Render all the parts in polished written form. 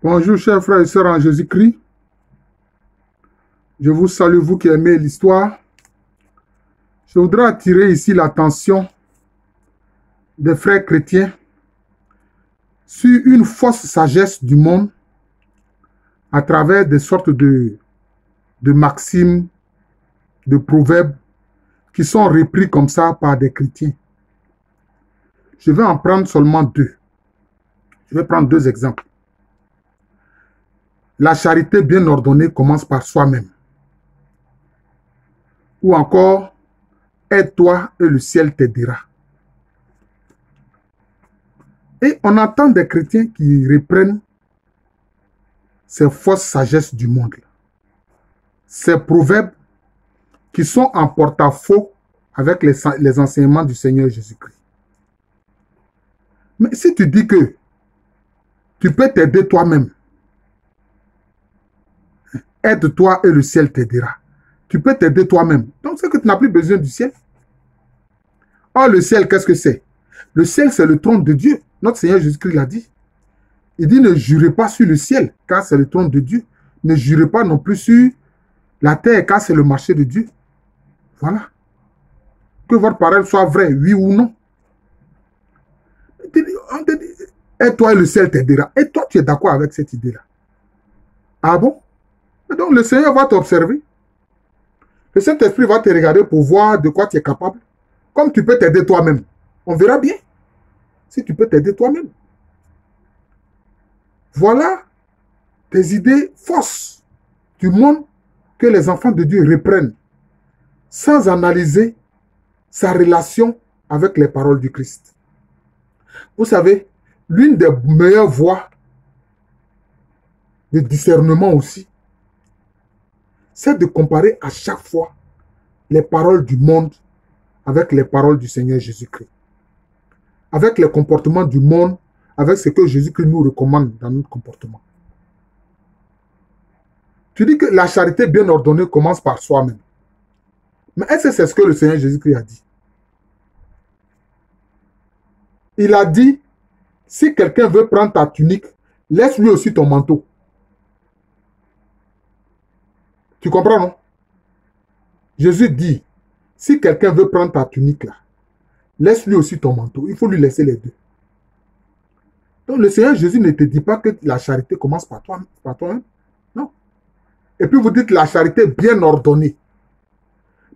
Bonjour chers frères et sœurs en Jésus-Christ. Je vous salue, vous qui aimez l'histoire. Je voudrais attirer ici l'attention des frères chrétiens sur une fausse sagesse du monde à travers des sortes de maximes, de proverbes qui sont repris comme ça par des chrétiens. Je vais en prendre seulement deux. Je vais prendre deux exemples. La charité bien ordonnée commence par soi-même. Ou encore, aide-toi et le ciel t'aidera. Et on entend des chrétiens qui reprennent ces fausses sagesses du monde. Ces proverbes qui sont en porte-à-faux avec les enseignements du Seigneur Jésus-Christ. Mais si tu dis que tu peux t'aider toi-même, aide-toi et le ciel t'aidera. Tu peux t'aider toi-même. Donc, c'est que tu n'as plus besoin du ciel. Or, le ciel, qu'est-ce que c'est? Le ciel, c'est le trône de Dieu. Notre Seigneur Jésus-Christ l'a dit. Il dit, ne jurez pas sur le ciel, car c'est le trône de Dieu. Ne jurez pas non plus sur la terre, car c'est le marché de Dieu. Voilà. Que votre parole soit vraie, oui ou non. On te dit, aide-toi et le ciel t'aidera. Et toi, tu es d'accord avec cette idée-là? Ah bon? Donc, le Seigneur va t'observer. Le Saint-Esprit va te regarder pour voir de quoi tu es capable. Comme tu peux t'aider toi-même. On verra bien si tu peux t'aider toi-même. Voilà des idées fausses du monde que les enfants de Dieu reprennent sans analyser sa relation avec les paroles du Christ. Vous savez, l'une des meilleures voies de discernement aussi, c'est de comparer à chaque fois les paroles du monde avec les paroles du Seigneur Jésus-Christ. Avec les comportements du monde, avec ce que Jésus-Christ nous recommande dans notre comportement. Tu dis que la charité bien ordonnée commence par soi-même. Mais est-ce que c'est ce que le Seigneur Jésus-Christ a dit? Il a dit, si quelqu'un veut prendre ta tunique, laisse-lui aussi ton manteau. Tu comprends, non? Jésus dit, si quelqu'un veut prendre ta tunique là, laisse-lui aussi ton manteau. Il faut lui laisser les deux. Donc le Seigneur Jésus ne te dit pas que la charité commence par toi-même. Non. Et puis vous dites la charité bien ordonnée.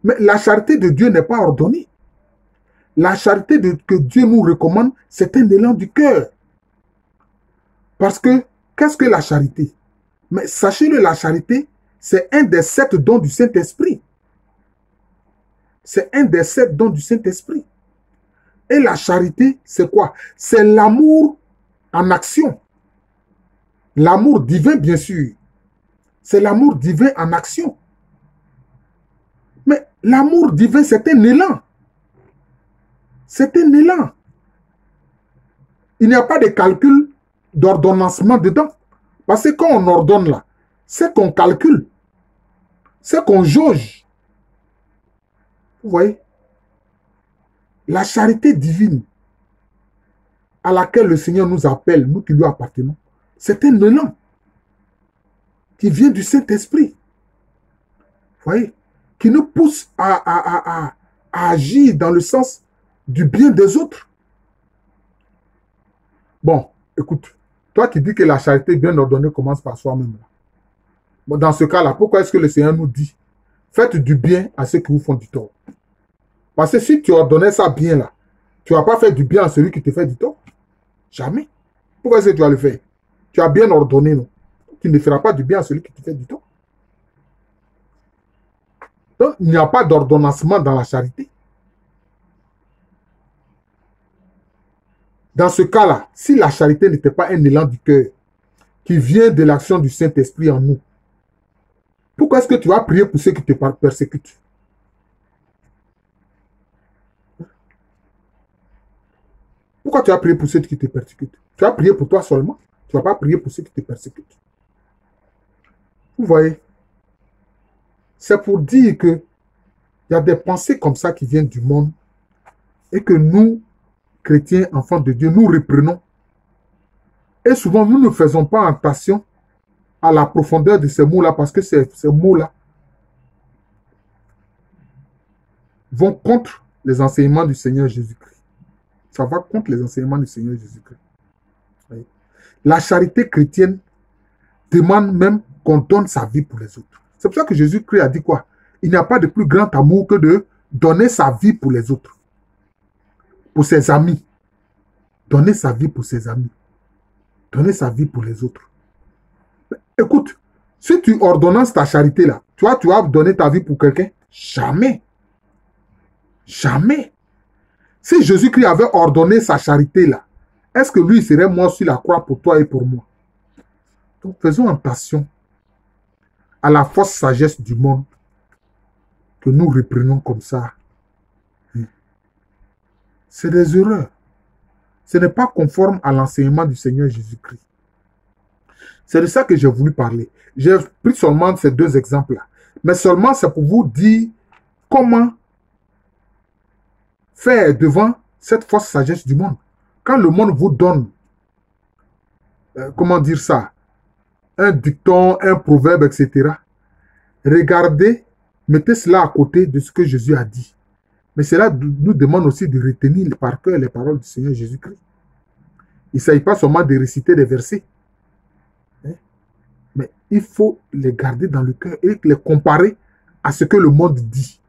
Mais la charité de Dieu n'est pas ordonnée. La charité que Dieu nous recommande, c'est un élan du cœur. Parce que, qu'est-ce que la charité? Mais sachez-le, la charité, c'est un des 7 dons du Saint-Esprit. C'est un des 7 dons du Saint-Esprit. Et la charité, c'est quoi? C'est l'amour en action. L'amour divin, bien sûr. C'est l'amour divin en action. Mais l'amour divin, c'est un élan. C'est un élan. Il n'y a pas de calcul d'ordonnancement dedans. Parce que quand on ordonne là, c'est qu'on calcule. C'est qu'on jauge. Vous voyez? La charité divine à laquelle le Seigneur nous appelle, nous qui lui appartenons, c'est un élan qui vient du Saint-Esprit. Vous voyez? Qui nous pousse à agir dans le sens du bien des autres. Bon, écoute, toi qui dis que la charité bien ordonnée commence par soi-même. Bon, dans ce cas-là, pourquoi est-ce que le Seigneur nous dit, faites du bien à ceux qui vous font du tort? Parce que si tu ordonnais ça bien là, tu ne vas pas faire du bien à celui qui te fait du tort. Jamais. Pourquoi est-ce que tu vas le faire? Tu as bien ordonné, non? Tu ne feras pas du bien à celui qui te fait du tort. Donc, il n'y a pas d'ordonnancement dans la charité. Dans ce cas-là, si la charité n'était pas un élan du cœur qui vient de l'action du Saint-Esprit en nous, pourquoi est-ce que tu vas prier pour ceux qui te persécutent? Pourquoi tu vas prier pour ceux qui te persécutent? Tu vas prier pour toi seulement. Tu ne vas pas prier pour ceux qui te persécutent. Vous voyez? C'est pour dire que il y a des pensées comme ça qui viennent du monde et que nous, chrétiens, enfants de Dieu, nous reprenons. Et Et souvent, nous ne faisons pas attention à la profondeur de ces mots-là parce que ces mots-là vont contre les enseignements du Seigneur Jésus-Christ. Ça va contre les enseignements du Seigneur Jésus-Christ. Oui. La charité chrétienne demande même qu'on donne sa vie pour les autres. C'est pour ça que Jésus-Christ a dit quoi? Il n'y a pas de plus grand amour que de donner sa vie pour les autres. Pour ses amis. Donner sa vie pour ses amis. Donner sa vie pour les autres. Écoute, si tu ordonnances ta charité là, tu vas donner ta vie pour quelqu'un? Jamais. Jamais. Si Jésus-Christ avait ordonné sa charité là, est-ce que lui serait mort sur la croix pour toi et pour moi? Donc faisons attention à la fausse sagesse du monde que nous reprenons comme ça. C'est des erreurs. Ce n'est pas conforme à l'enseignement du Seigneur Jésus-Christ. C'est de ça que j'ai voulu parler. J'ai pris seulement ces deux exemples-là. Mais seulement c'est pour vous dire comment faire devant cette fausse sagesse du monde. Quand le monde vous donne, comment dire ça, un dicton, un proverbe, etc. Regardez, mettez cela à côté de ce que Jésus a dit. Mais cela nous demande aussi de retenir par cœur les paroles du Seigneur Jésus-Christ. Il ne s'agit pas seulement de réciter des versets. Mais il faut les garder dans le cœur et les comparer à ce que le monde dit.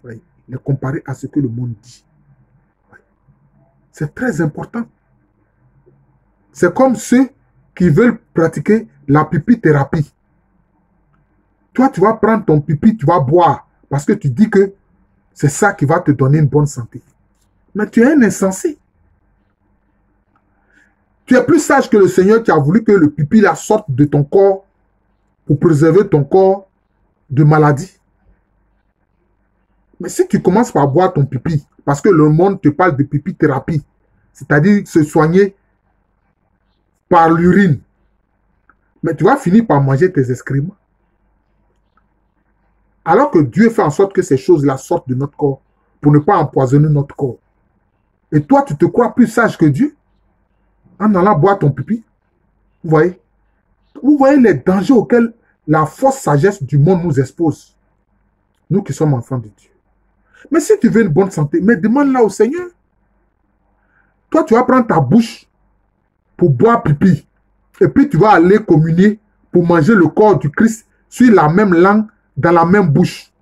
Oui, les comparer à ce que le monde dit. Oui. C'est très important. C'est comme ceux qui veulent pratiquer la pipi-thérapie. Toi, tu vas prendre ton pipi, tu vas boire parce que tu dis que c'est ça qui va te donner une bonne santé. Mais tu es un insensé. Tu es plus sage que le Seigneur qui a voulu que le pipi la sorte de ton corps pour préserver ton corps de maladie. Mais si tu commences par boire ton pipi, parce que le monde te parle de pipi-thérapie, c'est-à-dire se soigner par l'urine, mais tu vas finir par manger tes excréments. Alors que Dieu fait en sorte que ces choses-là sortent de notre corps pour ne pas empoisonner notre corps. Et toi, tu te crois plus sage que Dieu en allant boire ton pipi. Vous voyez? Vous voyez les dangers auxquels la fausse sagesse du monde nous expose. Nous qui sommes enfants de Dieu. Mais si tu veux une bonne santé, mais demande-la au Seigneur. Toi, tu vas prendre ta bouche pour boire pipi. Et puis tu vas aller communier pour manger le corps du Christ sur la même langue, dans la même bouche.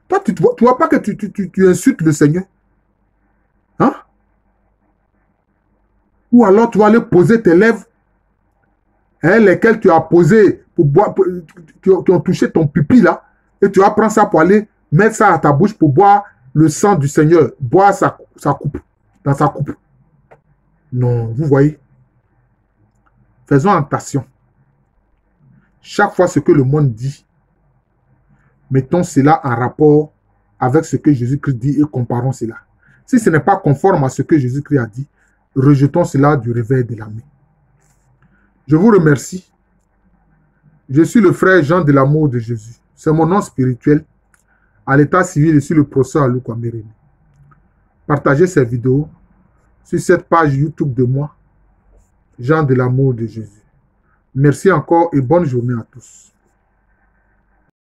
Toi, tu ne vois pas que tu insultes le Seigneur? Hein? Ou alors tu vas aller poser tes lèvres, lesquelles tu as posées pour boire, qui ont touché ton pipi là, et tu vas prendre ça pour aller mettre ça à ta bouche pour boire le sang du Seigneur, boire sa coupe, dans sa coupe. Non, vous voyez? Faisons attention. Chaque fois ce que le monde dit, mettons cela en rapport avec ce que Jésus-Christ dit et comparons cela. Si ce n'est pas conforme à ce que Jésus-Christ a dit, rejetons cela du réveil de la main. Je vous remercie. Je suis le frère Jean de l'amour de Jésus. C'est mon nom spirituel. À l'état civil, je suis le professeur Aluko Amerene. Partagez ces vidéos sur cette page YouTube de moi, Jean de l'amour de Jésus. Merci encore et bonne journée à tous.